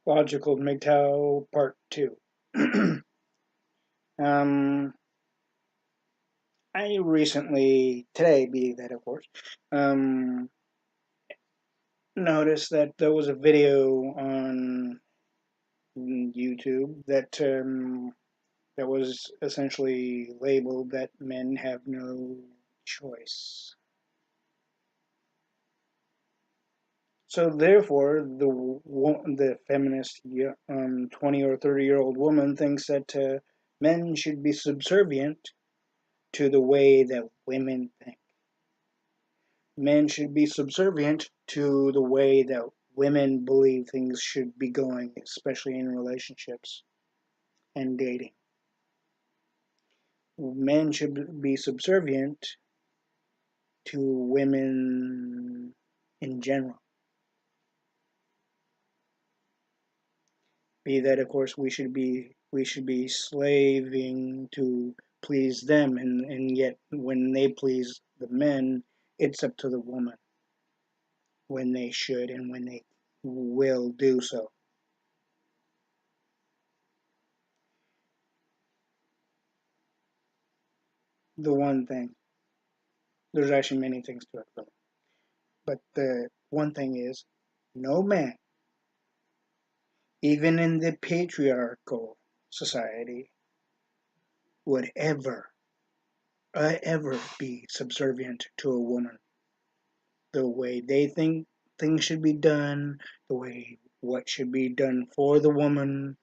Logical Mgtow Part 2. um, I recently, today be that of course, um, noticed that there was a video on YouTube that was essentially labeled that men have no choice. So therefore, the feminist 20 or 30-year-old woman thinks that men should be subservient to the way that women think. Men should be subservient to the way that women believe things should be going, especially in relationships and dating. Men should be subservient to women in general. Be that, of course, we should be slaving to please them, and yet when they please the men, it's up to the woman when they should and when they will do so. The one thing, there's actually many things to it, but the one thing is, no man, even in the patriarchal society, would ever be subservient to a woman. The way they think things should be done, the way what should be done for the woman,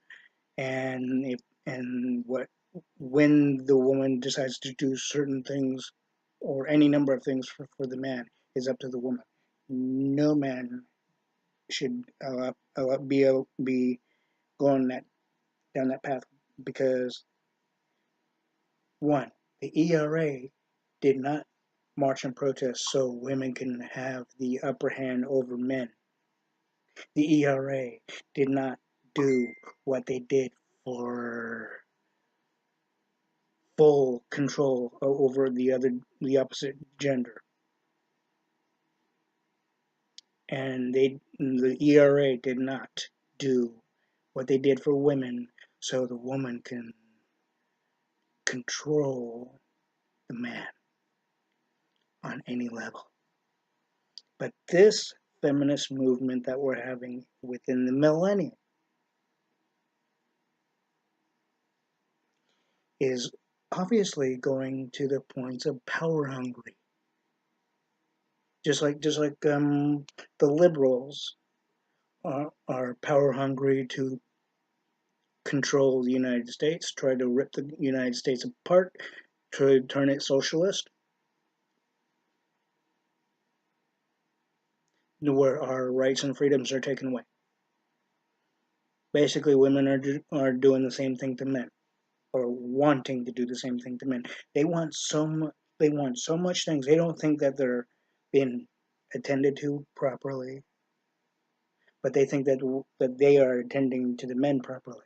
and if and what when the woman decides to do certain things or any number of things for the man is up to the woman. No man should be going down that path because one, the ERA did not march and protest so women can have the upper hand over men. The ERA did not do what they did for full control over the opposite gender. And the ERA did not do what they did for women so the woman can control the man on any level. But this feminist movement that we're having within the millennium is obviously going to the points of power hungry. Just like the liberals are power hungry to control the United States, try to rip the United States apart, try to turn it socialist, where our rights and freedoms are taken away. Basically, women are doing the same thing to men, or wanting to do the same thing to men. They want so much. They want so much things. They don't think that they're being attended to properly, but they think that they are attending to the men properly.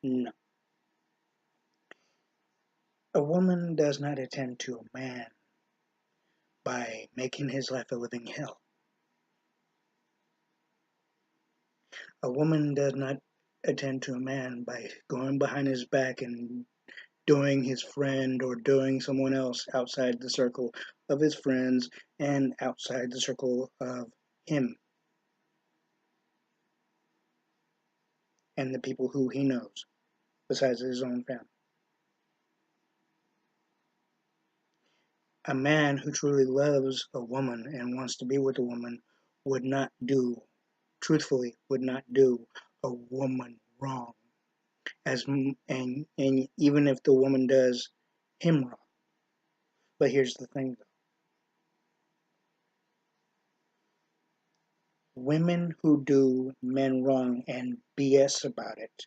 No, a woman does not attend to a man by making his life a living hell. A woman does not attend to a man by going behind his back and doing his friend or doing someone else outside the circle of his friends and outside the circle of him and the people who he knows, besides his own family. A man who truly loves a woman and wants to be with a woman would not do, truthfully, would not do a woman wrong. And even if the woman does him wrong. But here's the thing though. Women who do men wrong and BS about it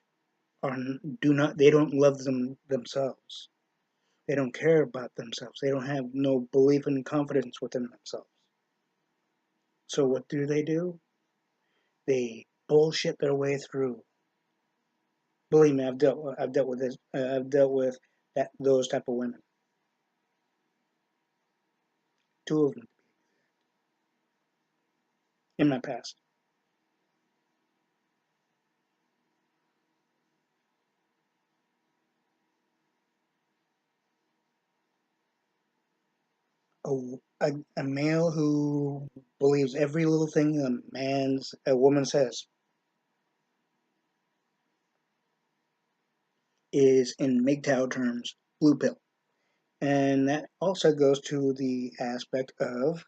are do not they don't love themselves. They don't care about themselves. They don't have no belief and confidence within themselves. So what do? They bullshit their way through. Believe me, I've dealt with this. I've dealt with those type of women. Two of them. in my past. A male who believes every little thing a woman says is, in Mgtow terms, blue pill. And that also goes to the aspect of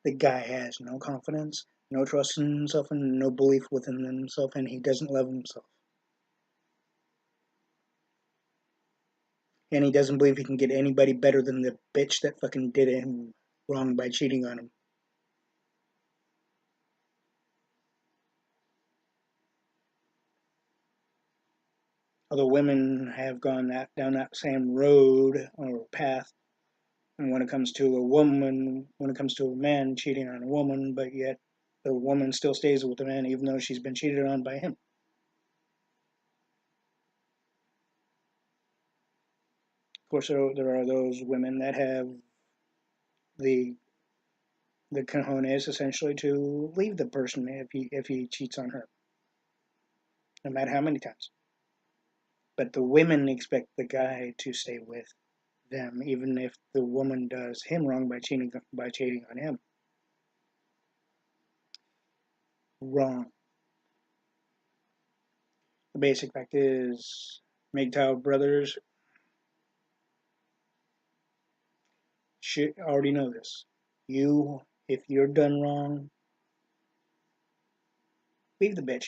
the guy has no confidence, no trust in himself, and no belief within himself, and he doesn't love himself. And he doesn't believe he can get anybody better than the bitch that fucking did him wrong by cheating on him. Although women have gone down that same road or path, and when it comes to a woman, when it comes to a man cheating on a woman, but yet the woman still stays with the man even though she's been cheated on by him. Of course, there are those women that have the the cojones essentially to leave the person if he cheats on her, no matter how many times. But the women expect the guy to stay with them, even if the woman does him wrong by cheating on him. Wrong. The basic fact is, Mgtow brothers should already know this. You, if you're done wrong, leave the bitch.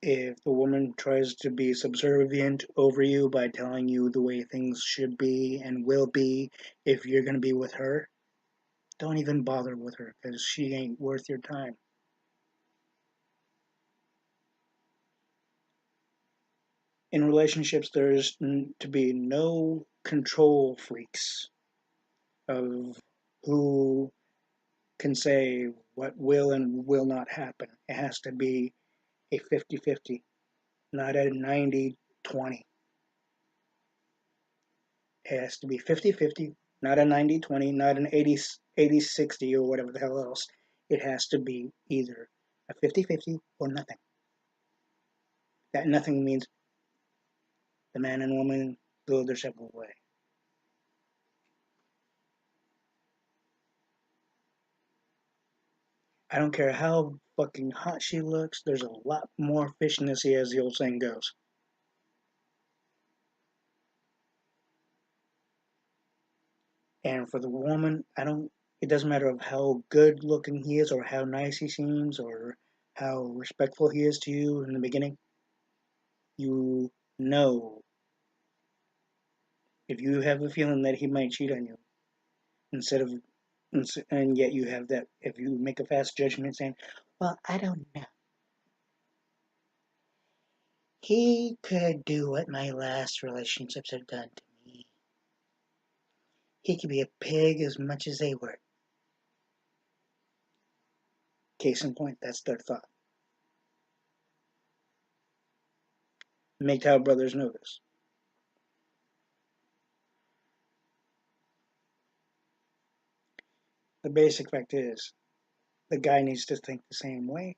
If the woman tries to be subservient over you by telling you the way things should be and will be, if you're going to be with her, don't even bother with her because she ain't worth your time. In relationships, there's to be no control freaks of who can say what will and will not happen. It has to be a 50-50, not a 90-20. It has to be 50-50, not a 90-20, not an 80-60 or whatever the hell else. It has to be either a 50-50 or nothing. That nothing means the man and woman go their separate way. I don't care how fucking hot she looks, there's a lot more fish in the sea, as the old saying goes. And for the woman, it doesn't matter of how good looking he is or how nice he seems or how respectful he is to you in the beginning. You know, if you have a feeling that he might cheat on you, instead of, and yet you have that, if you make a fast judgment saying, well, I don't know. He could do what my last relationships have done to me. He could be a pig as much as they were. Case in point, that's their thought. Mgtow brothers know this. The basic fact is, the guy needs to think the same way.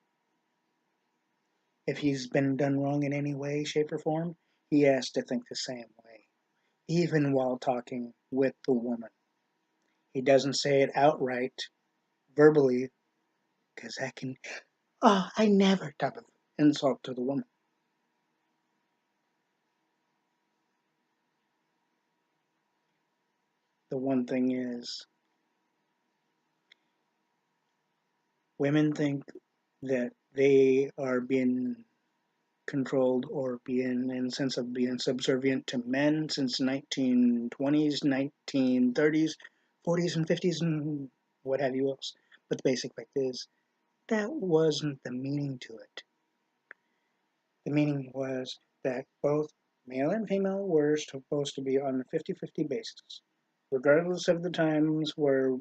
If he's been done wrong in any way, shape, or form, he has to think the same way, even while talking with the woman. He doesn't say it outright, verbally, because that can, oh, I never type of insult to the woman. The one thing is, women think that they are being controlled or being in the sense of being subservient to men since 1920s, 1930s, 40s, and 50s, and what have you else. But the basic fact is, that wasn't the meaning to it. The meaning was that both male and female were supposed to be on a 50-50 basis, regardless of the times where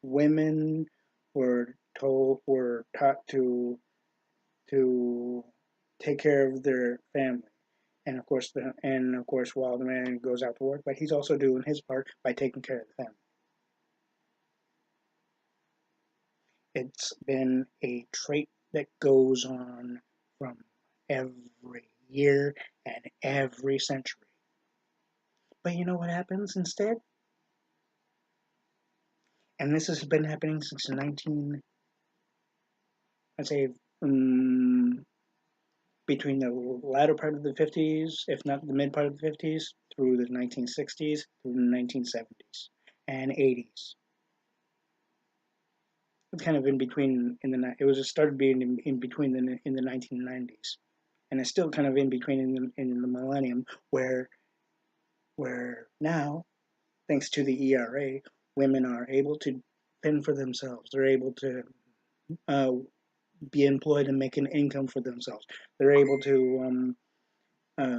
women were taught to take care of their family. and of course, while the man goes out to work, but he's also doing his part by taking care of the family. It's been a trait that goes on from every year and every century. But you know what happens instead? And this has been happening since the 19, I'd say, um, between the latter part of the 50s, if not the mid part of the 50s, through the 1960s, through the 1970s and 80s. It's kind of in between. It was started being in between in the 1990s, and it's still kind of in between in the millennium, where now, thanks to the ERA, women are able to fend for themselves. They're able to uh, be employed and make an income for themselves. They're able to uh,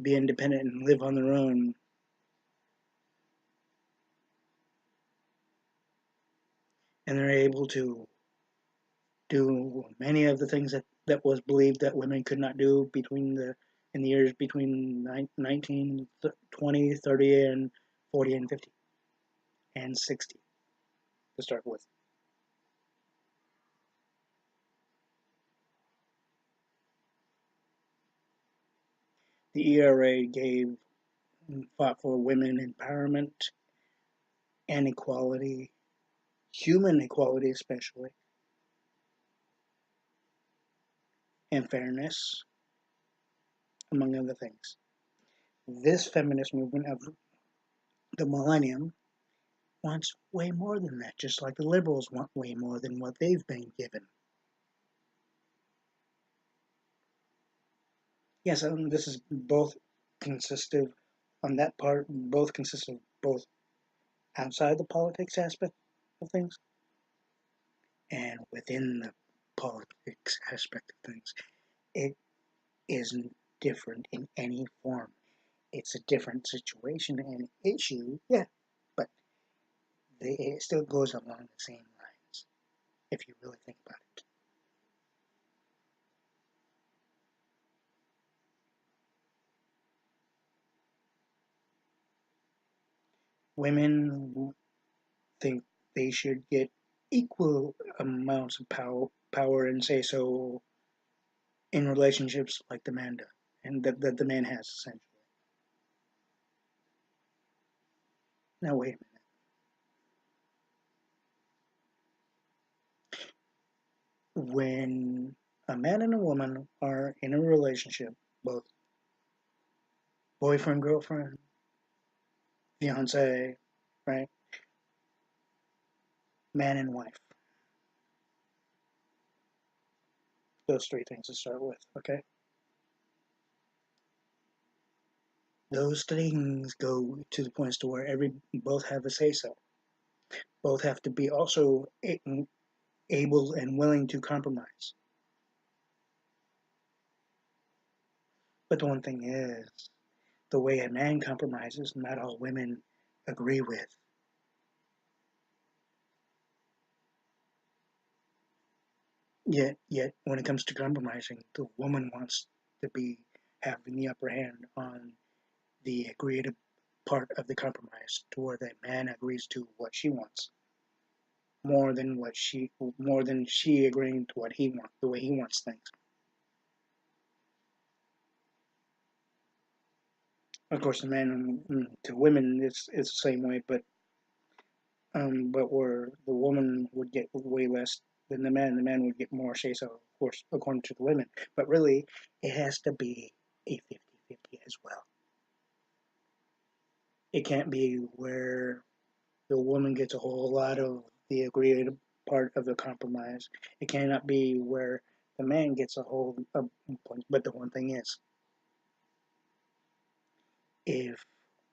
be independent and live on their own. And they're able to do many of the things that was believed that women could not do in the years between 19, 20, 30, and 40 and 50 and 60 to start with. The ERA fought for women empowerment and equality, human equality especially, and fairness, among other things. This feminist movement of the millennium wants way more than that, just like the liberals want way more than what they've been given. Yes, this is both consistent on that part, both consist of both outside the politics aspect of things and within the politics aspect of things. It isn't different in any form. It's a different situation and issue, yeah, but it still goes along the same lines if you really think about it. Women think they should get equal amounts of power and say so in relationships like the man does, and that the man has essentially. Now wait a minute. When a man and a woman are in a relationship, both boyfriend, girlfriend, fiance, right, man and wife, those three things to start with, okay? Those things go to the points to where both have a say so. Both have to be also able and willing to compromise. But the one thing is, the way a man compromises, not all women agree with. Yet, when it comes to compromising, the woman wants to be having the upper hand on the agreed part of the compromise, to where the man agrees to what she wants more than she agreeing to what he wants, the way he wants things. Of course, the man to women, it's the same way, but where the woman would get way less than the man would get more say so, of course, according to the women. But really, it has to be a 50-50 as well. It can't be where the woman gets a whole lot of the agreed part of the compromise. It cannot be where the man gets a whole point. But the one thing is, if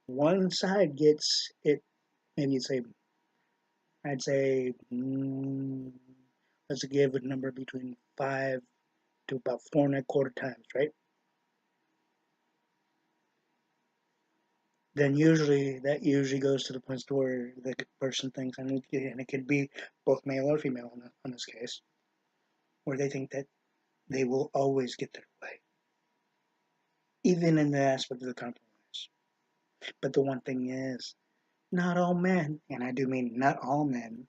one side gets it, maybe say, I'd say, let's give a number between 5 to about 4.25 times, right? Then that usually goes to the point where the person thinks, and it could be both male or female in this case, where they think that they will always get their way. even in the aspect of the compromise. But the one thing is, not all men, and I do mean not all men,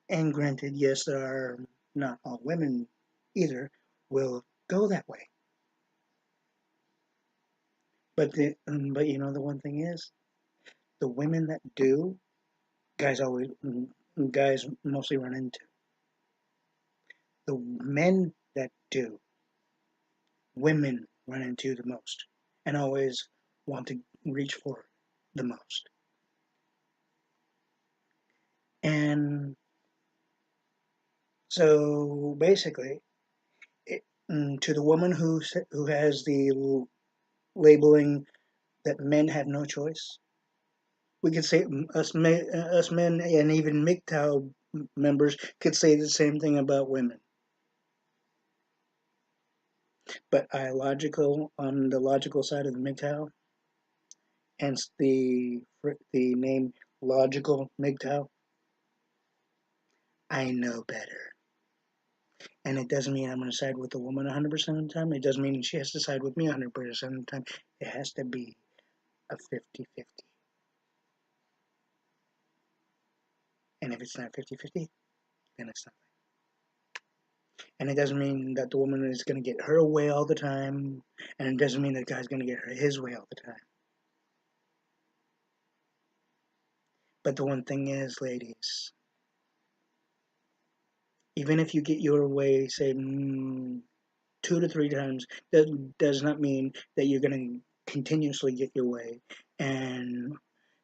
and granted, yes, there are not all women either, will go that way. But you know the one thing is, the women that do, guys always guys mostly run into. The men that do, women run into the most, and always want to reach for the most. And so basically, to the woman who has the labeling that men have no choice, we could say us men, and even Mgtow members could say the same thing about women. But illogical on the logical side of the Mgtow, hence the name logical Mgtow. I know better. And it doesn't mean I'm going to side with the woman 100% of the time. It doesn't mean she has to side with me 100% of the time. It has to be a 50-50. And if it's not 50-50, then it's not. And it doesn't mean that the woman is going to get her way all the time. And it doesn't mean that the guy's going to get his way all the time. But the one thing is, ladies, even if you get your way, say, 2 to 3 times, that does not mean that you're going to continuously get your way. And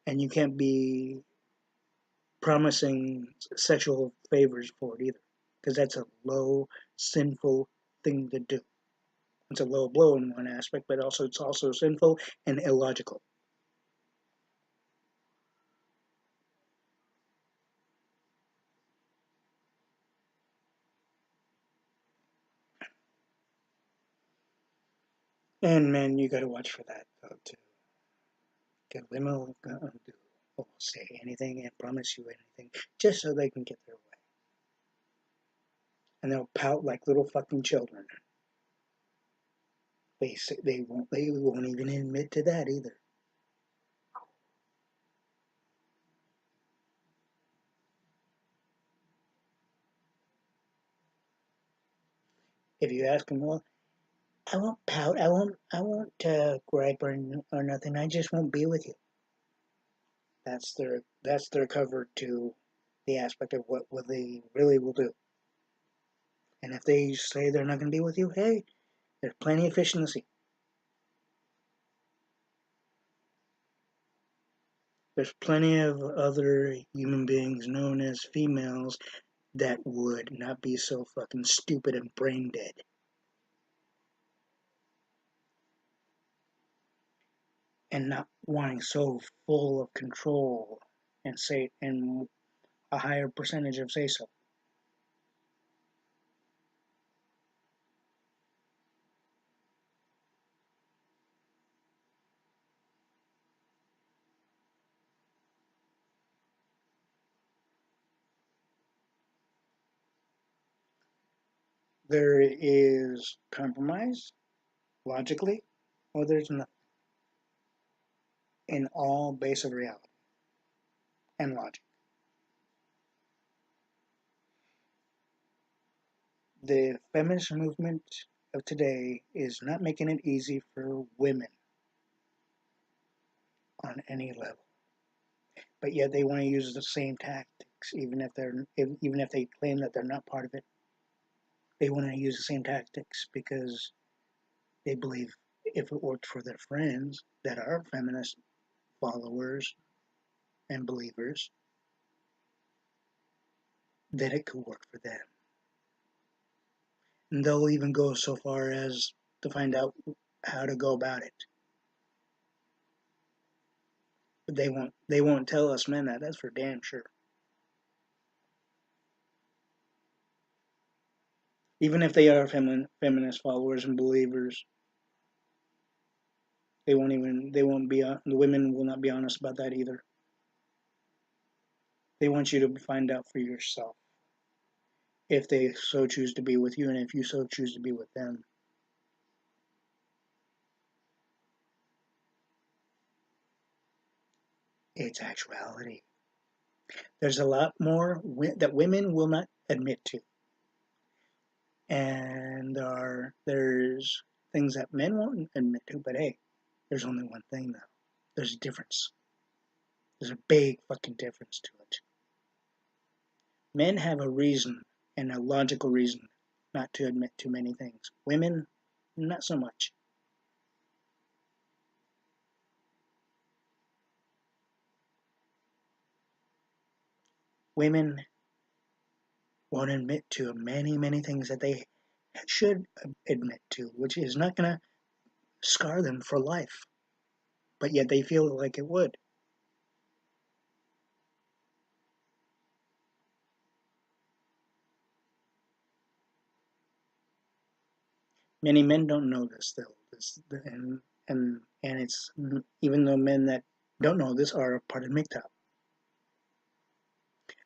you can't be promising sexual favors for it either, because that's a low, sinful thing to do. It's a low blow in one aspect, but also it's also sinful and illogical. And men, you got to watch for that though too, because women will say anything and promise you anything just so they can get their way, and they'll pout like little fucking children. They won't even admit to that either. If you ask them, well, I won't pout, I won't gripe or nothing. I just won't be with you. That's their cover to the aspect of what they really will do. And if they say they're not going to be with you, hey, there's plenty of fish in the sea. There's plenty of other human beings known as females that would not be so fucking stupid and brain dead and not wanting so full of control and say and a higher percentage of say so. There is compromise logically, or there's nothing in all base of reality and logic. The feminist movement of today is not making it easy for women on any level, but yet they want to use the same tactics, even if they claim that they're not part of it. They want to use the same tactics because they believe if it worked for their friends that are feminist followers and believers, that it could work for them. And they'll even go so far as to find out how to go about it. But they won't tell us men that. That's for damn sure. Even if they are feminist followers and believers, they won't be the women will not be honest about that either. They want you to find out for yourself if they so choose to be with you, and if you so choose to be with them. It's actuality. There's a lot more that women will not admit to, and there's things that men won't admit to. But hey, there's only one thing though. There's a difference. There's a big fucking difference to it. Men have a reason and a logical reason not to admit to many things. Women, not so much. Women won't admit to many, many things that they should admit to, which is not going to scar them for life. But yet they feel like it would. Many men don't know this, though. And it's even though men that don't know this are a part of Mgtow.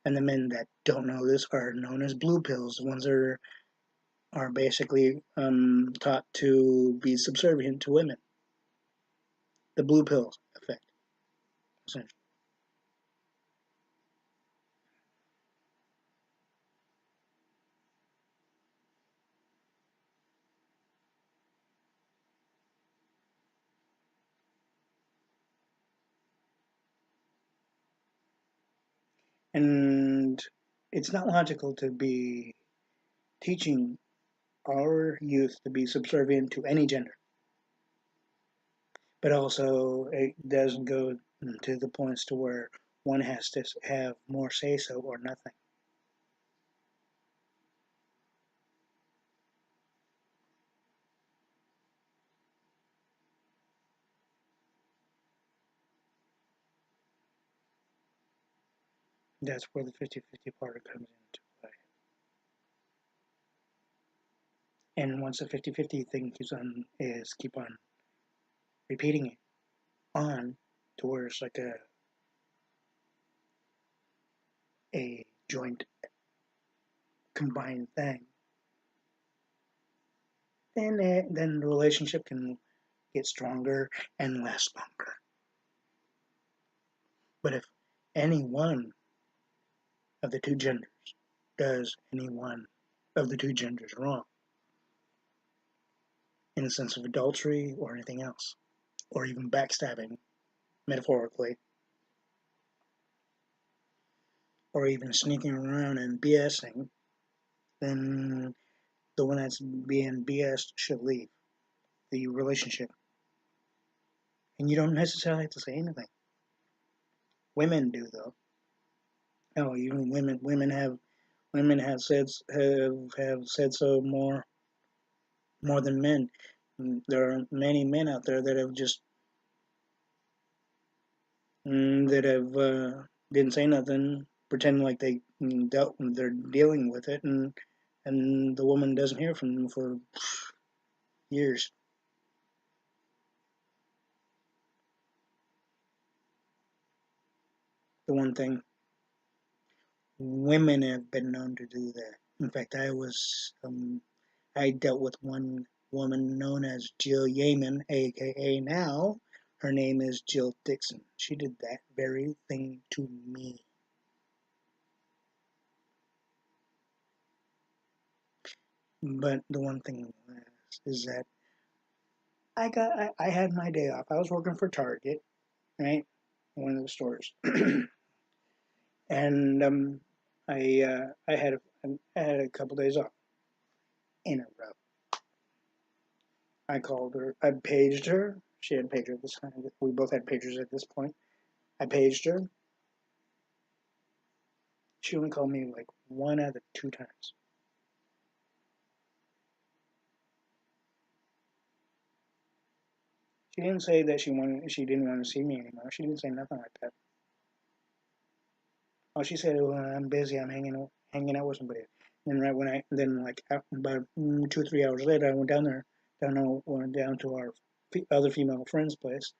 And the men that don't know this are known as blue pills, the ones that are basically taught to be subservient to women. The blue pill effect, essentially. And it's not logical to be teaching our youth to be subservient to any gender. But also, it doesn't go to the points to where one has to have more say so or nothing. That's where the 50-50 part comes into play. And once the 50-50 thing keep on repeating it on to where it's like a joint combined thing, then the relationship can get stronger and last longer. But if any one of the two genders does any one of the two genders wrong, in the sense of adultery or anything else, or even backstabbing, metaphorically, or even sneaking around and BSing, then the one that's being BS'd should leave the relationship. And you don't necessarily have to say anything. Women do though. Oh, even women have said so more than men. There are many men out there that have just that have didn't say nothing, pretending like they're dealing with it, and the woman doesn't hear from them for years. The one thing, women have been known to do that. In fact, I dealt with one woman known as Jill Yeaman, aka now her name is Jill Dixon. She did that very thing to me. But the one thing is that I had my day off. I was working for Target, right, one of the stores, and I had a couple days off in a row. I called her. I paged her. She had a pager at this time. We both had pagers at this point. I paged her. She only called me like one out of two times. She didn't say that she didn't want to see me anymore. She didn't say nothing like that. All she said, "Well, I'm busy. I'm hanging out with somebody." And right when like about 2 or 3 hours later, I went down there, went down to our other female friend's place,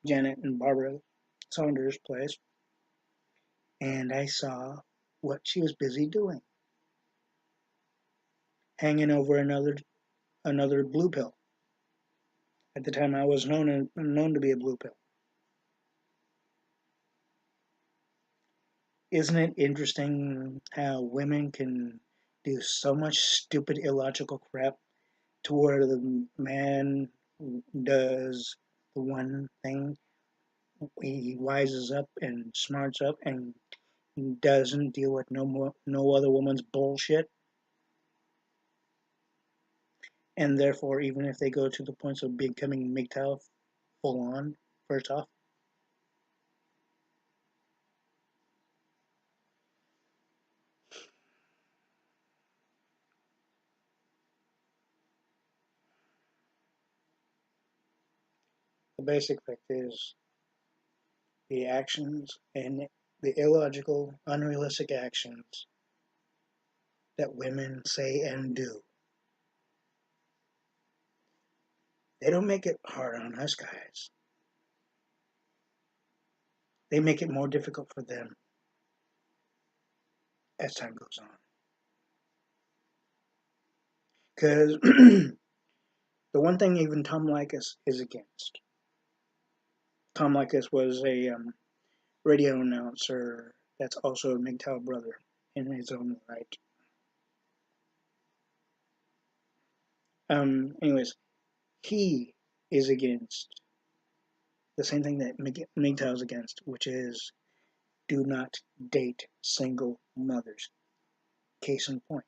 Janet and Barbara Saunders' place, and I saw what she was busy doing, hanging over another blue pill. At the time, I was known to be a blue pill. isn't it interesting how women can do so much stupid, illogical crap to where the man does the one thing, he wises up and smarts up and doesn't deal with no other woman's bullshit, and therefore, even if they go to the points of becoming Mgtow full on, first off, the basic fact is the actions and the illogical, unrealistic actions that women say and do. They don't make it hard on us guys. They make it more difficult for them as time goes on. Because the one thing even Tom Likas is against. Tom Likas was a radio announcer that's also a Mgtow brother in his own right. Anyways, he is against the same thing that Mgtow is against, which is do not date single mothers. Case in point.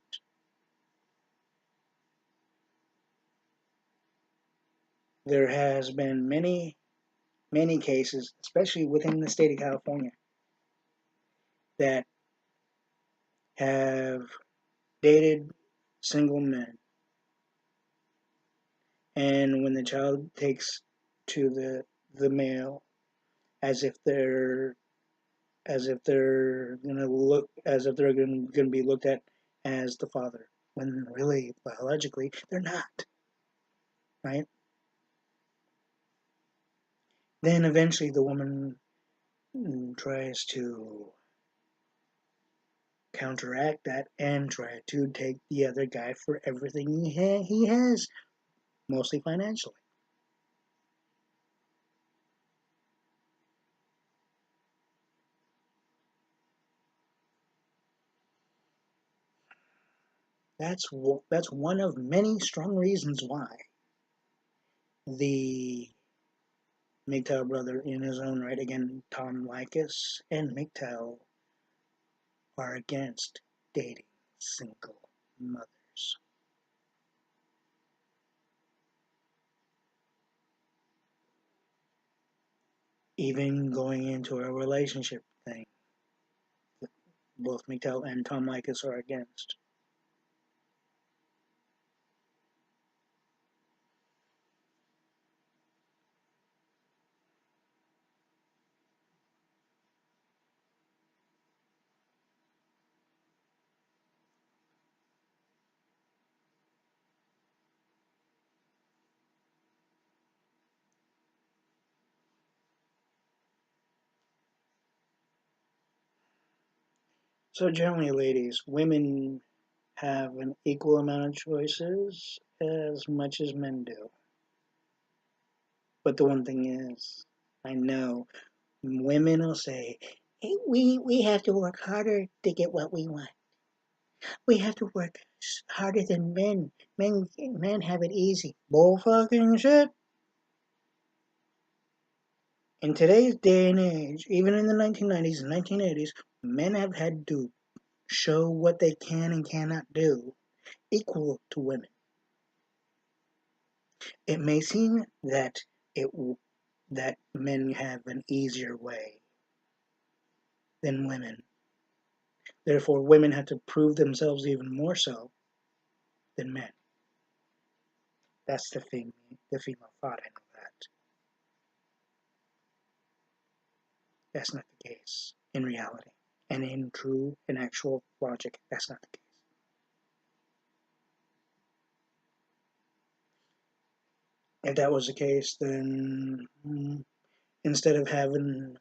There has been many cases, especially within the state of California, that have dated single men, and when the child takes to the male as if they're gonna look as if they're gonna be looked at as the father, when really biologically they're not, right? Then eventually the woman tries to counteract that and try to take the other guy for everything he has, mostly financially. That's one of many strong reasons why the Mgtow brother, in his own right, again Tom Likas and Mgtow, are against dating single mothers. Even going into a relationship thing, both Mgtow and Tom Likas are against. So generally, ladies, women have an equal amount of choices as much as men do. But the one thing is, I know women will say, hey, we have to work harder to get what we want. We have to work harder than men. Men have it easy. Bull fucking shit. In today's day and age, even in the 1990s and 1980s, men have had to show what they can and cannot do equal to women. It may seem it that men have an easier way than women. Therefore, women have to prove themselves even more so than men. That's the female thought. I know that. That's not the case in reality. And in true and actual logic, that's not the case. If that was the case, then instead of having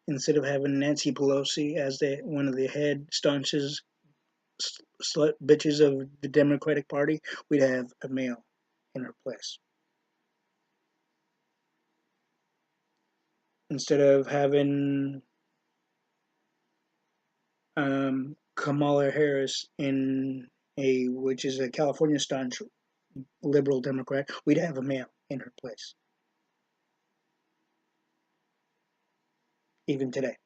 Nancy Pelosi as one of the head staunchest slut bitches of the Democratic Party, we'd have a male in her place. Instead of having Kamala Harris which is a California staunch liberal Democrat, we'd have a male in her place, even today.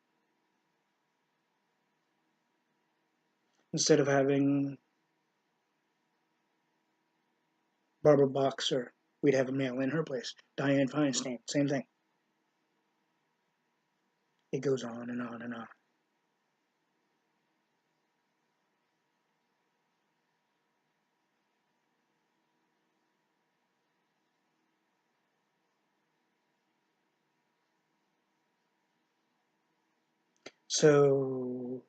Instead of having Barbara Boxer, we'd have a male in her place. Dianne Feinstein, same thing. It goes on and on and on. So,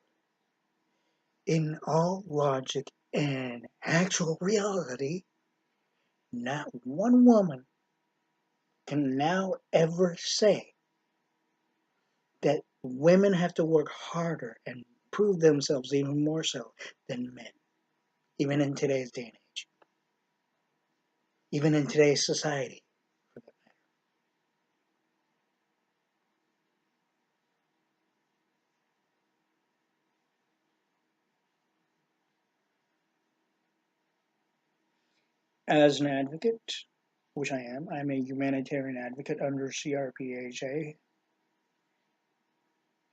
in all logic and actual reality, not one woman can now ever say that women have to work harder and prove themselves even more so than men, even in today's day and age, even in today's society. As an advocate, which I'm a humanitarian advocate under CRPHA.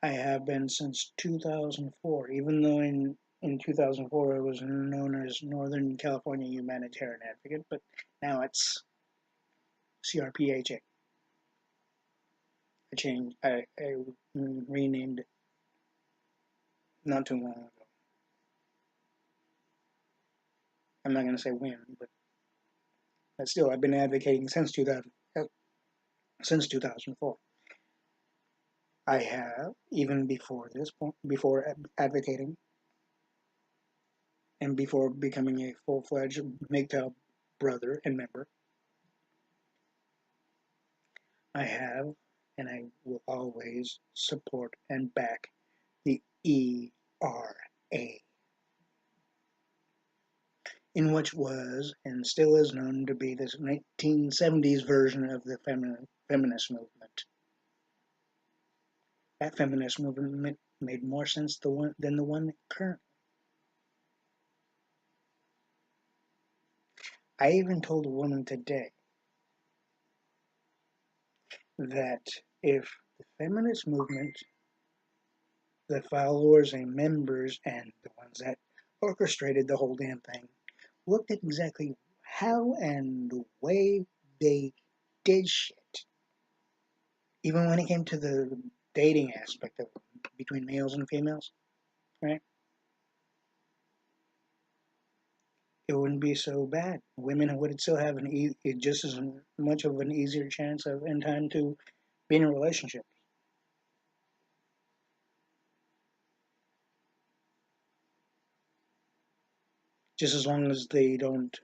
I have been since 2004, even though in 2004 it was known as Northern California Humanitarian Advocate, but now it's CRPHA. I renamed it not too long ago. I'm not going to say when, but still, I've been advocating since 2004. I have, even before this point, before advocating and before becoming a full-fledged Mgtow brother and member, I have and I will always support and back the ERA, in which was and still is known to be this 1970s version of the feminist movement. That feminist movement made more sense than the one current. I even told a woman today that if the feminist movement, the followers and members and the ones that orchestrated the whole damn thing, looked at exactly how and the way they did shit, even when it came to the dating aspect of between males and females, right? It wouldn't be so bad. Women would still have just as much of an easier chance of in time to be in a relationship, just as long as they don't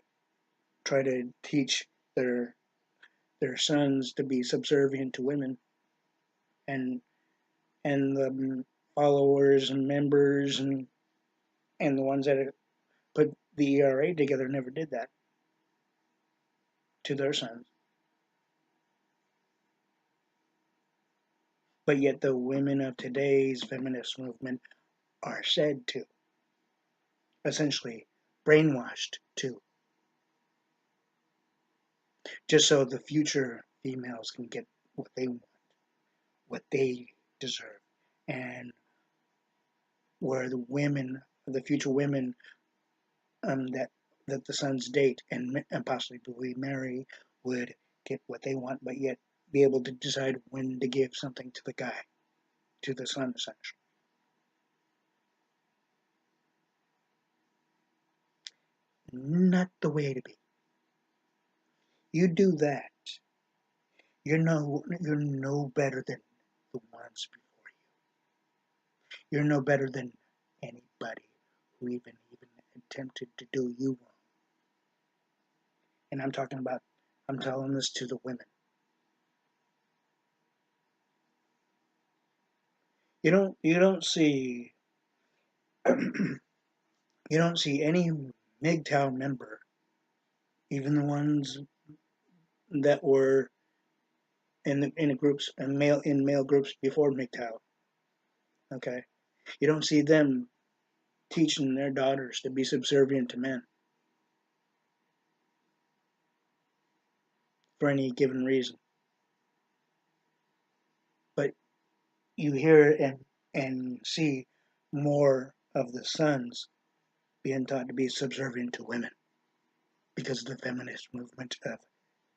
try to teach their their sons to be subservient to women, and the followers and members and the ones that put the ERA together never did that to their sons. But yet the women of today's feminist movement are said to, essentially brainwashed to, just so the future females can get what they want, what they deserve, and where the future women that the sons date and possibly marry would get what they want, but yet be able to decide when to give something to the guy, to the son, essentially. Not the way to be. You do that, you're no better than the ones before you. You're no better than anybody who even attempted to do you wrong. And I'm telling this to the women. You don't see you don't see any Mgtow member, even the ones that were in the groups and male groups before Mgtow. Okay, You don't see them teaching their daughters to be subservient to men for any given reason. But you hear and see more of the sons being taught to be subservient to women because of the feminist movement of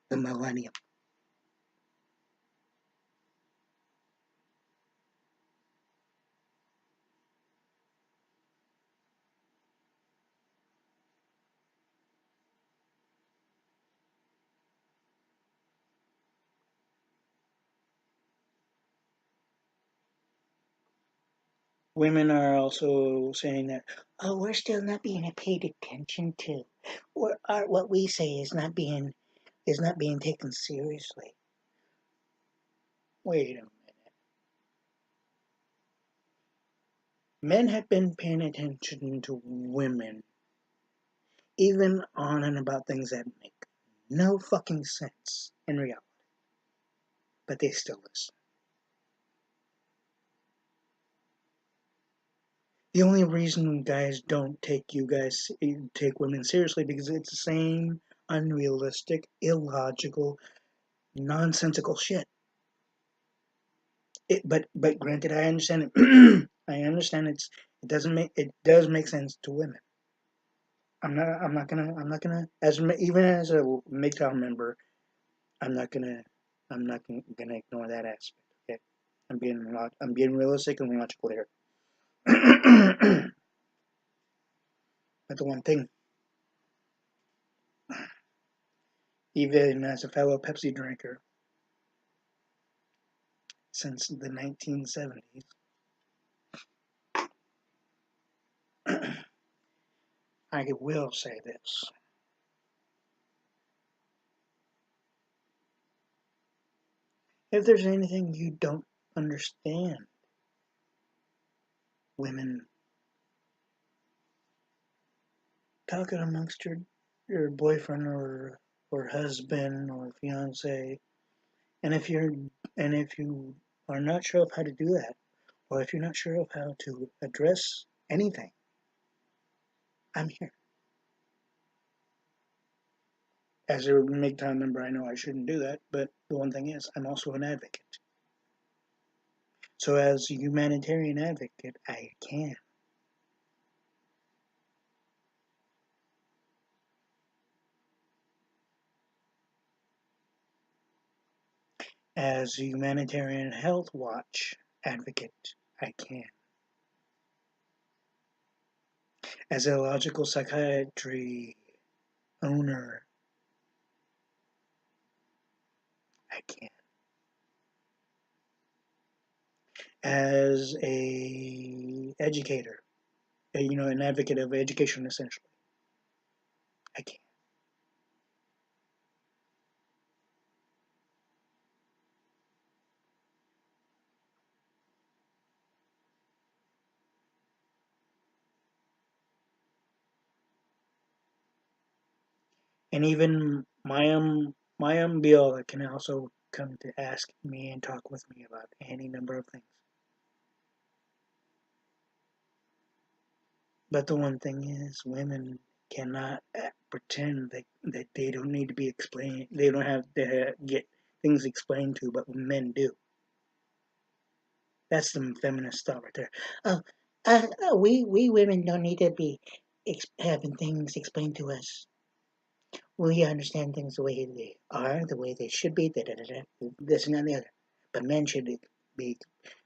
the millennium. Women are also saying that, oh, we're still not being paid attention to. What we say is not being taken seriously. Wait a minute. Men have been paying attention to women, even on and about things that make no fucking sense in reality. But they still listen. The only reason guys don't take women seriously because it's the same unrealistic, illogical, nonsensical shit. But granted, I understand it. I understand it does make sense to women. I'm not gonna even as a Mgtow member, I'm not gonna I'm not gonna ignore that aspect. Okay, I'm being realistic and logical here. But the one thing, even as a fellow Pepsi drinker since the 1970s, I will say this: if there's anything you don't understand, women, talk it amongst your boyfriend or husband or fiance. And if you are not sure of how to do that, or if you're not sure of how to address anything, I'm here. As a Mgtow member, I know I shouldn't do that, but the one thing is, I'm also an advocate. So as a humanitarian advocate, I can. As a humanitarian health watch advocate, I can. As a logical psychiatry owner, I can. As a educator, an advocate of education essentially, I can. And even my Bill can also come to ask me and talk with me about any number of things. But the one thing is, women cannot pretend that they don't need to be explained. They don't have to get things explained to, but men do. That's the feminist thought right there. Oh, we women don't need to be having things explained to us. We understand things the way they are, the way they should be, da, da, da, da, this and that and the other. But men should be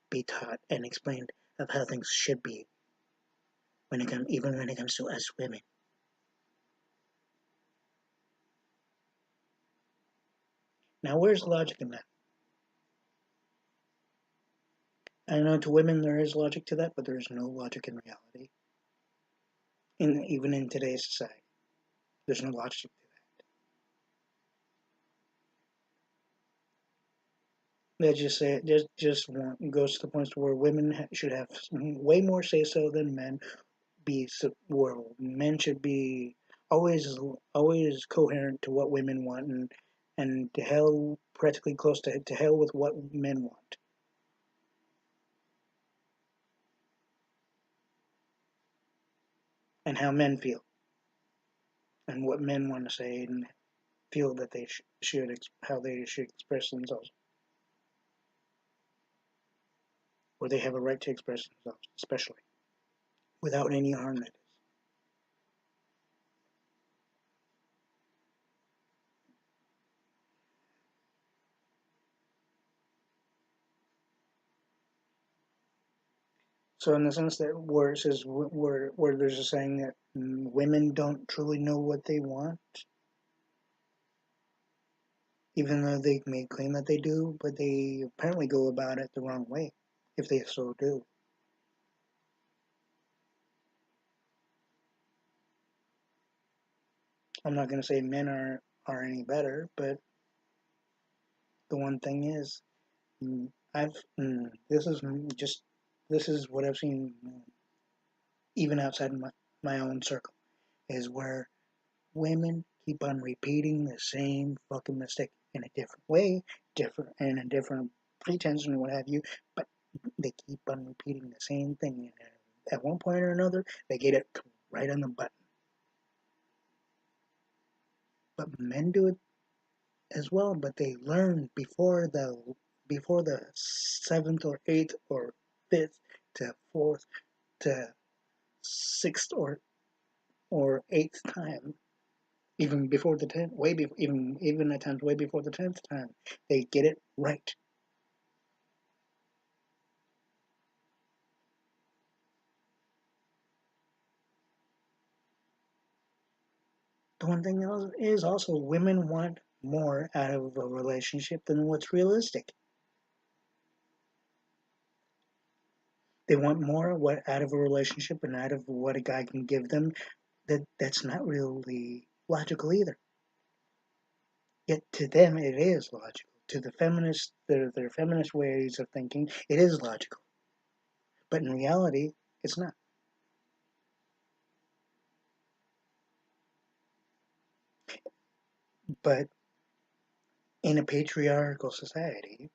be taught and explained of how things should be even when it comes to us women. Now, where's the logic in that? I know to women there is logic to that, but there is no logic in reality. Even in today's society, there's no logic to that. They just say goes to the point where women should have way more say so than men. Where men should be always coherent to what women want and to hell practically close to hell with what men want. and how men feel and what men want to say and feel that they should how they should express themselves, or they have a right to express themselves, especially without any harm. That is. So, in the sense that where it says where there's a saying that women don't truly know what they want, even though they may claim that they do, but they apparently go about it the wrong way, if they so do. I'm not going to say men are any better, but the one thing is, I've this is just this is what I've seen even outside my own circle is where women keep on repeating the same fucking mistake in a different way, different and a different pretense and what have you, but they keep on repeating the same thing. And at one point or another, they get it right on the button. But men do it as well, but they learn before the seventh or eighth or fifth to fourth to sixth or eighth time, even before the 10th, even at times way before the 10th time, they get it right. The one thing is also women want more out of a relationship than what's realistic. They want more what out of a relationship and out of what a guy can give them that's not really logical either. Yet to them it is logical. To the feminists, their feminist ways of thinking, it is logical. But in reality, it's not. But in a patriarchal society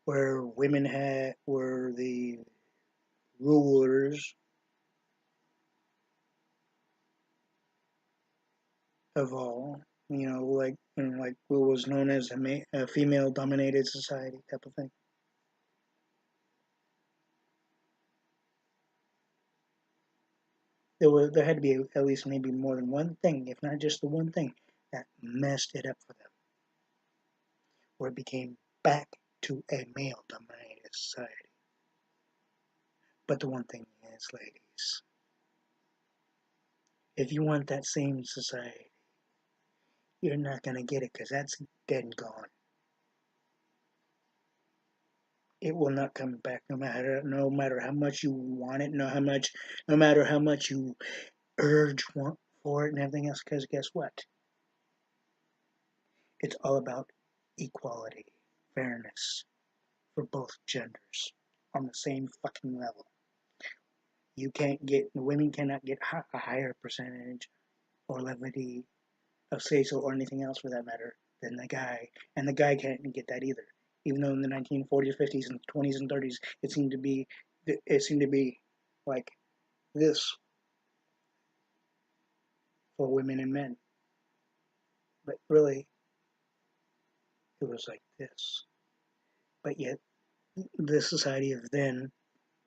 where were the rulers of all, like what was known as a female-dominated society type of thing. There had to be at least maybe more than one thing, if not just the one thing, that messed it up for them, where it became back to a male-dominated society. But the one thing is, ladies, if you want that same society, you're not gonna get it because that's dead and gone. It will not come back no matter how much you want it, no matter how much you urge want for it and everything else. Because guess what? It's all about equality, fairness for both genders on the same fucking level. You can't get women cannot get a higher percentage or levity of say so or anything else for that matter than the guy, and the guy can't get that either. Even though in the 1940s, 50s, and 20s and 30s, it seemed to be like this for women and men, but really it was like this. But yet, the society of then,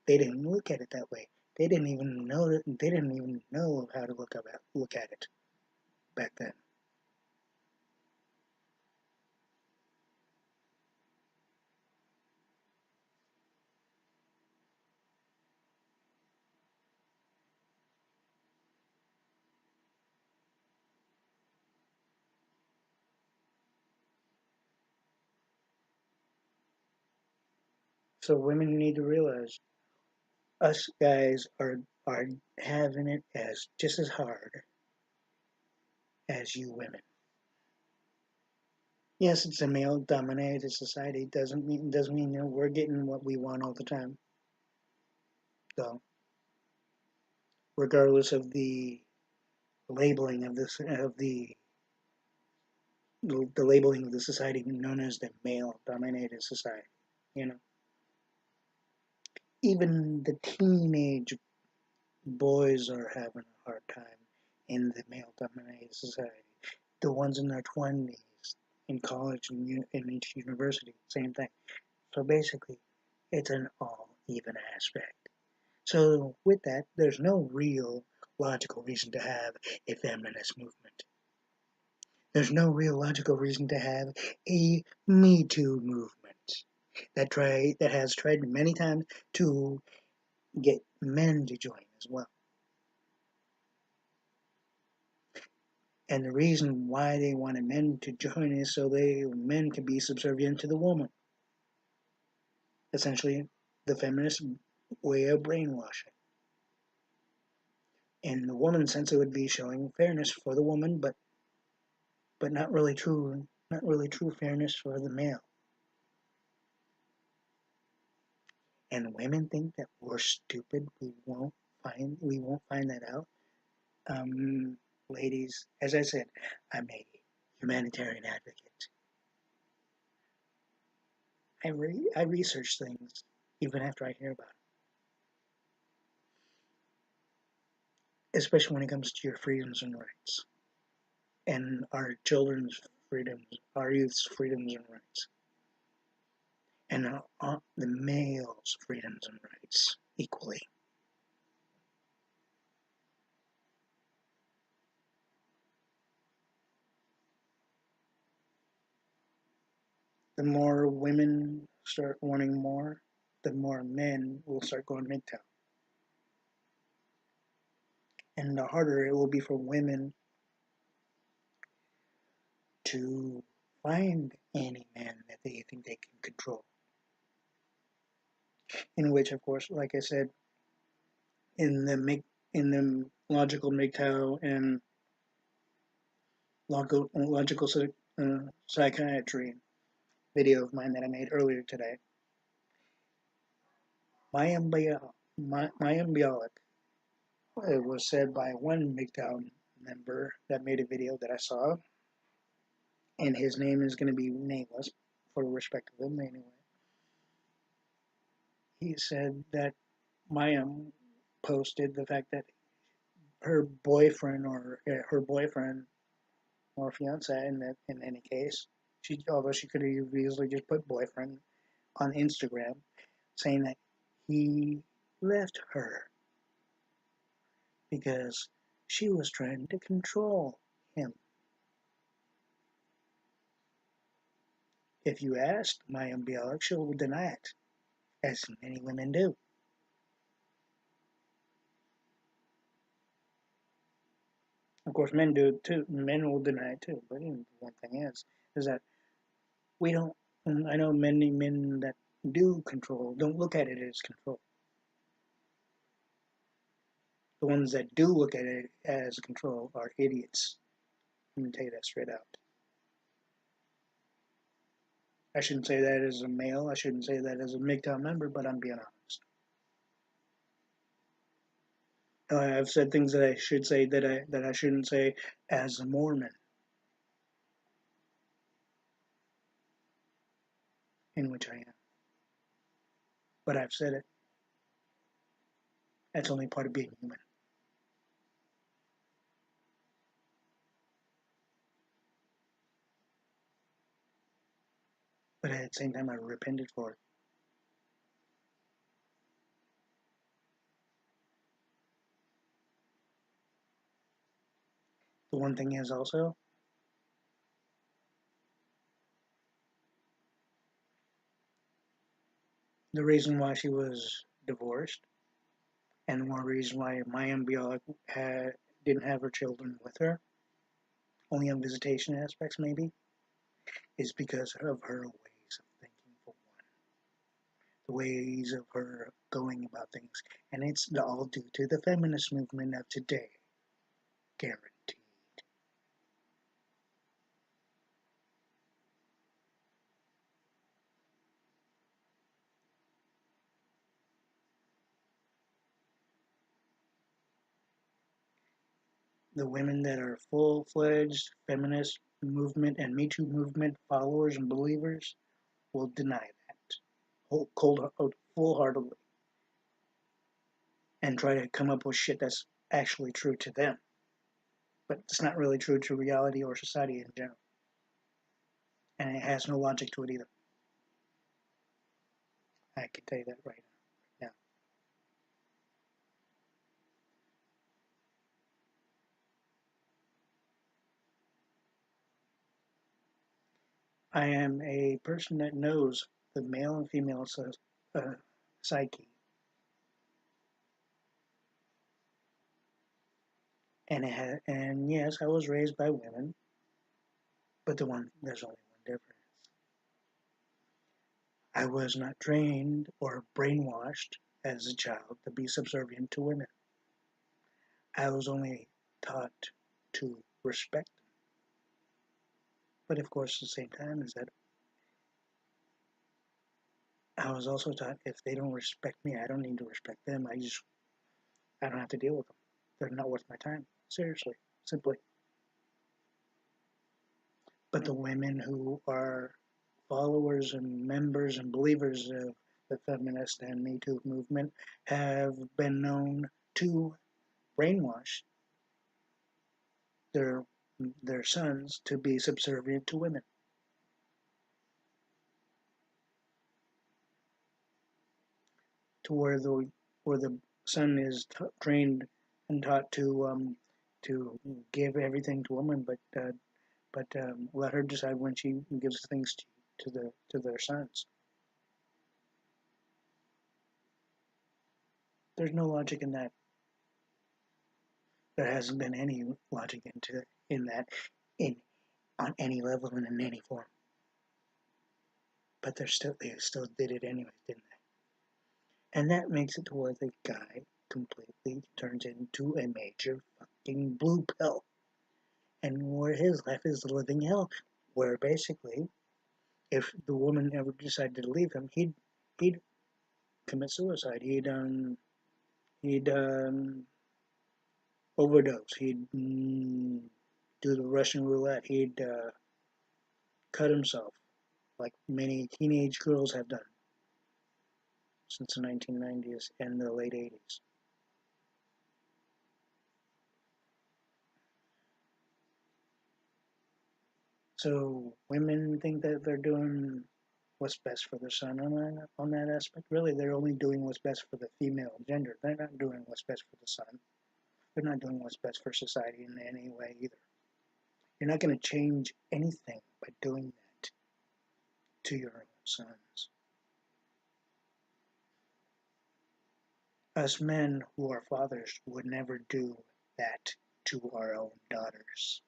they didn't look at it that way. They didn't even know that. They didn't even know how to look at it back then. So women need to realize us guys are having it as just as hard as you women. Yes, it's a male-dominated society. Doesn't mean that we're getting what we want all the time. So, regardless of the labeling of this of the labeling of the society known as the male-dominated society, you know, even the teenage boys are having a hard time in the male-dominated society. The ones in their 20s, in college and in each university, same thing. So basically, it's an all even aspect. So with that, there's no real logical reason to have a feminist movement. There's no real logical reason to have a Me Too movement that has tried many times to get men to join as well. And the reason why they wanted men to join is so men can be subservient to the woman. Essentially, the feminist way of brainwashing. In the woman's sense, it would be showing fairness for the woman, but not really true fairness for the male. And women think that we're stupid. We won't find that out. Ladies, as I said, I'm a humanitarian advocate. I research things even after I hear about it, especially when it comes to your freedoms and rights and our children's freedoms, our youth's freedoms and rights, and the male's freedoms and rights equally. The more women start wanting more, the more men will start going Mgtow. And the harder it will be for women to find any man that they think they can control. In which, of course, like I said, in the logical Mgtow and logical psychiatry video of mine that I made earlier today, my embryonic, it was said by one Mgtow member that made a video that I saw, and his name is going to be nameless for respect of him anyway. He said that Mayim posted the fact that her boyfriend or fiance in any case, although she could have easily just put boyfriend on Instagram, saying that he left her because she was trying to control him. If you asked Mayim Bialik, she'll deny it, as many women do. Of course, men do it too. Men will deny it too. But one thing is that we don't. I know many men that do control don't look at it as control. The ones that do look at it as control are idiots. I'm gonna tell you that straight out. I shouldn't say that as a male. I shouldn't say that as a Mgtow member, but I'm being honest. I've said things that I should say that I shouldn't say as a Mormon, in which I am. But I've said it. That's only part of being human. But at the same time, I repented for it. The one thing is also, the reason why she was divorced, and one reason why Mayim Bialik didn't have her children with her, only on visitation aspects maybe, is because of her ways of thinking, for one. The ways of her going about things. And it's all due to the feminist movement of today. Guaranteed. The women that are full-fledged feminist movement and Me Too movement followers and believers will deny that full-heartedly. and try to come up with shit that's actually true to them, but it's not really true to reality or society in general, and it has no logic to it either. I can tell you that right now. I am a person that knows the male and female uh, psyche, and yes, I was raised by women, but there's only one difference. I was not trained or brainwashed as a child to be subservient to women. I was only taught to respect them. But of course, at the same time, is that I was also taught if they don't respect me, I don't need to respect them. I don't have to deal with them. They're not worth my time. Seriously, simply. But the women who are followers and members and believers of the feminist and Me Too movement have been known to brainwash their their sons to be subservient to women, to where the son is trained and taught to give everything to women, but let her decide when she gives things to their sons. There's no logic in that. There hasn't been any logic in that in on any level and in any form. But they still did it anyway, didn't they? And that makes it to where the guy completely turns into a major fucking blue pill, and where his life is the living hell. Where basically, if the woman ever decided to leave him, he'd commit suicide. He'd overdose. He'd do the Russian roulette. He'd cut himself, like many teenage girls have done since the 1990s and the late 80s. So women think that they're doing what's best for their son on that aspect. Really, they're only doing what's best for the female gender. They're not doing what's best for the son. They're not doing what's best for society in any way either. You're not going to change anything by doing that to your own sons. Us men who are fathers would never do that to our own daughters.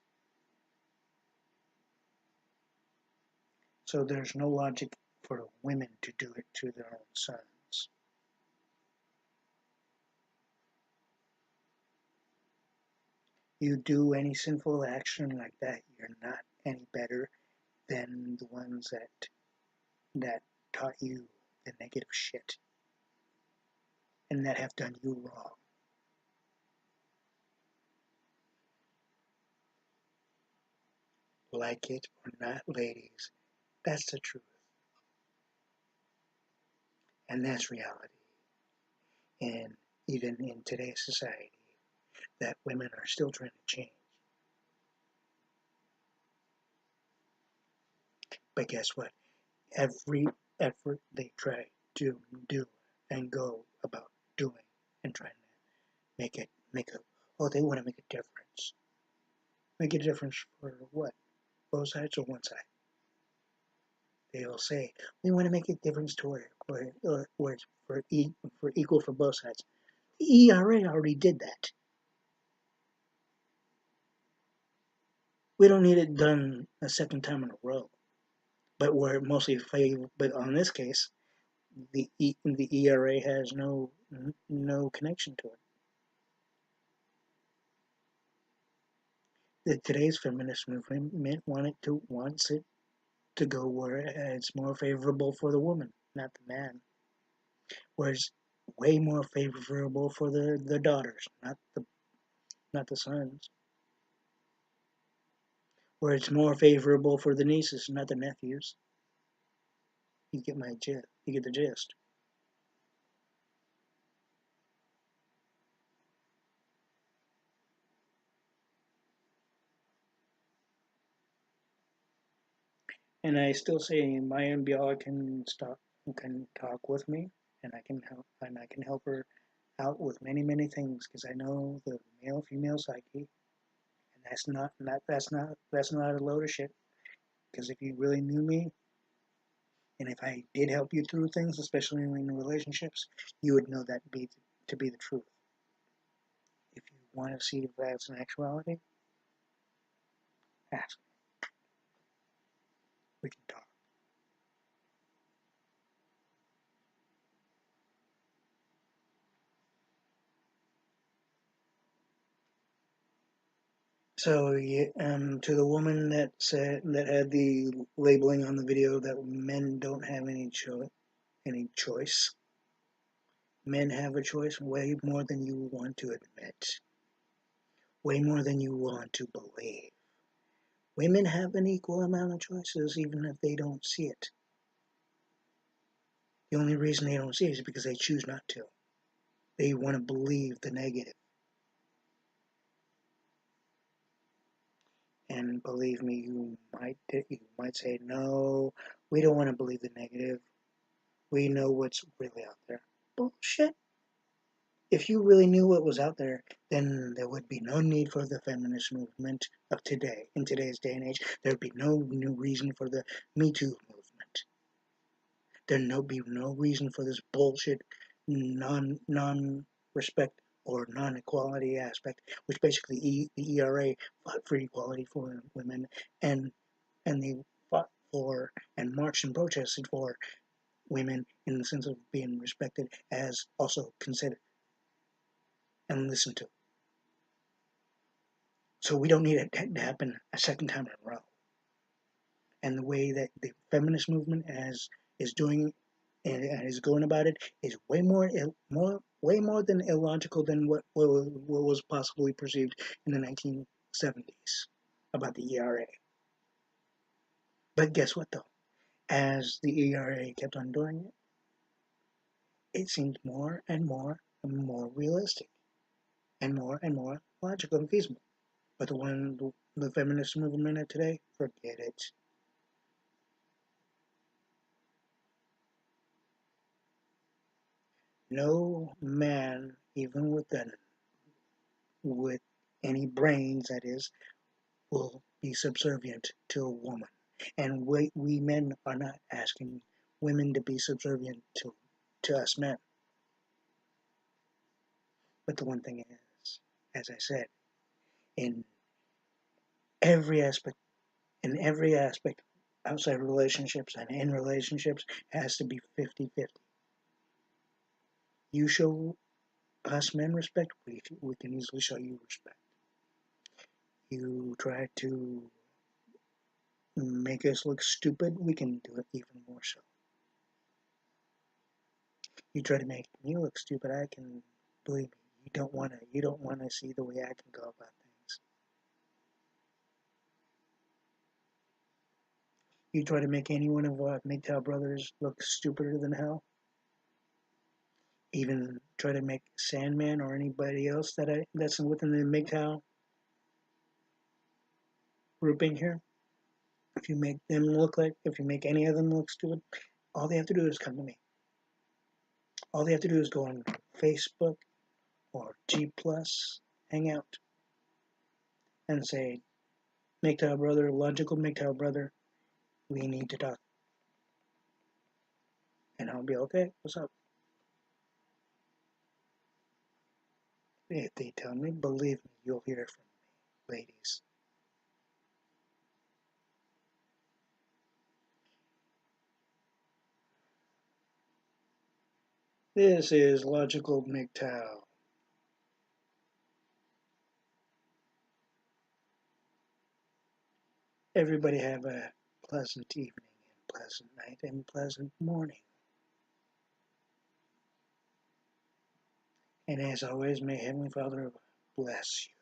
So there's no logic for women to do it to their own sons. You do any sinful action like that, you're not any better than the ones that taught you the negative shit and that have done you wrong. Like it or not, ladies, that's the truth. And that's reality. And even in today's society, that women are still trying to change. But guess what? Every effort they try to do and go about doing and trying to make a, oh, they want to make a difference. Make a difference for what? Both sides or one side? They'll say, we want to make a difference to where it's for equal for both sides. The ERA already did that. We don't need it done a second time in a row. But we're mostly favor. But on this case, the ERA has no connection to it. Today's feminist movement wants it to go where it's more favorable for the woman, not the man. Where it's way more favorable for the daughters, not the sons. Where it's more favorable for the nieces, not the nephews. You get the gist. And I still say my MBL can talk with me, and I can help her out with many things because I know the male female psyche, and that's not a load of shit. Because if you really knew me, and if I did help you through things, especially in relationships, you would know that to be the truth. If you want to see if that's an actuality, ask me. We can talk. So, yeah, to the woman that had the labeling on the video that men don't have any choice, men have a choice way more than you want to admit, way more than you want to believe. Women have an equal amount of choices, even if they don't see it. The only reason they don't see it is because they choose not to. They want to believe the negative. And believe me, you might say, no, we don't want to believe the negative. We know what's really out there. Bullshit. If you really knew what was out there, then there would be no need for the feminist movement of today. In today's day and age, there would be no new reason for the Mgtow movement. There'd be no reason for this bullshit non respect or non equality aspect, which basically the ERA fought for equality for women, and they fought for and marched and protested for women in the sense of being respected as also considered and listened to. So we don't need it to happen a second time in a row. And the way that the feminist movement is doing and is going about it is way more than illogical than what was possibly perceived in the 1970s about the ERA. But guess what though? As the ERA kept on doing it, it seemed more and more realistic and more logical and feasible. But the feminist movement of today, forget it. No man, even with any brains, that is, will be subservient to a woman. And we men are not asking women to be subservient to us men. But the one thing is, as I said, in every aspect, in every aspect, outside relationships and in relationships, has to be 50-50. You show us men respect, we can easily show you respect. You try to make us look stupid, we can do it even more so. You try to make me look stupid, I can believe me. You don't wanna see the way I can go about things. You try to make any one of our Mgtow brothers look stupider than hell. Even try to make Sandman or anybody else that's within the Mgtow grouping here. If you make any of them look stupid, all they have to do is come to me. All they have to do is go on Facebook or G Plus Hangout and say, Mgtow brother, logical Mgtow brother, we need to talk. And I'll be okay, what's up? If they tell me, believe me, you'll hear from me, ladies. This is Logical Mgtow. Everybody have a pleasant evening and pleasant night and pleasant morning. And as always, may Heavenly Father bless you.